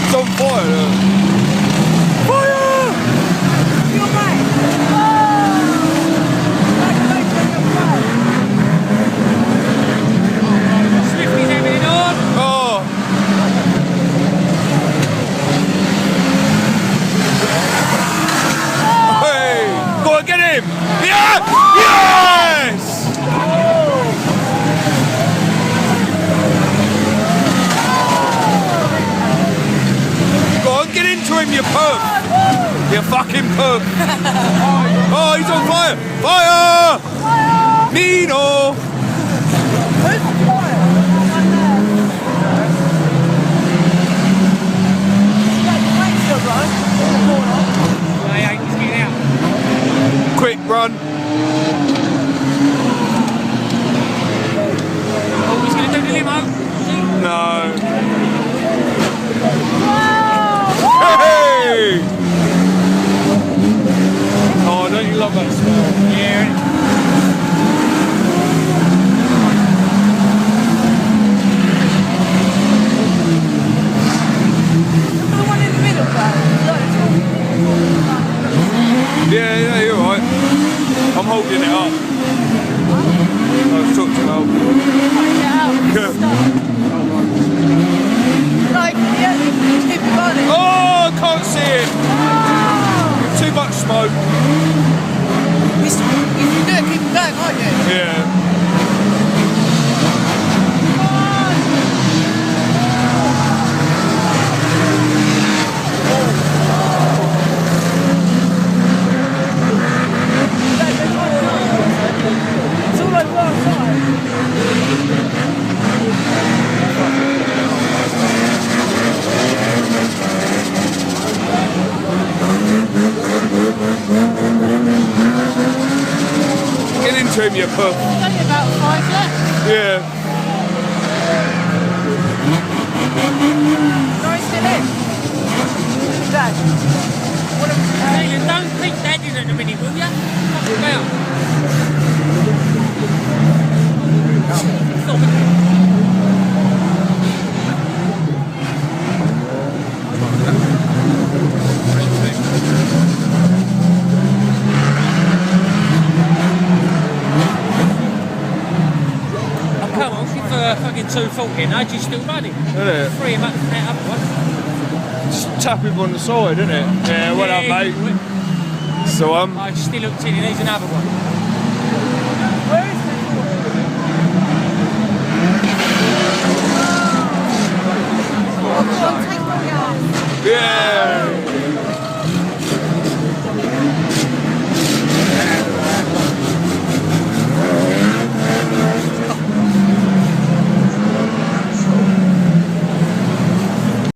It's on fire. Fire! Your mate. Swifty's having it on. Oh. Hey! Go on, get him! Yeah! Yes! Go on, get into him, you perv! You fucking perv! Oh, he's on fire! Fire! Nino! Where's the fire? One there. Yeah, the mate's still right. In the corner. They ain't just getting out. Quick run! Oh, he's going to do the limo. See? No. Wow! Hey! Oh, don't you love that smell? Yeah. The one in the middle, Yeah, you're right. I'm holding it up. I've talked to help. Like, yeah, keep it running. Oh, I can't see it. Too much smoke. You can do it, keep it going, aren't you? Yeah. It's all over outside. Get into him, you pup. There's only about 5 left. Yeah. Nice still in. Dad. What Taylor, don't keep that in at the minute, will ya? Fuck about. Stop it. Oh, come on, give fucking 240 and Nudge is still running. Isn't it? Free him up from that other one. Just tap him on the side, isn't it? Yeah, well done, mate. So, I still looked in, he needs another one. Where is it? Oh, go on, take the gas. yeah.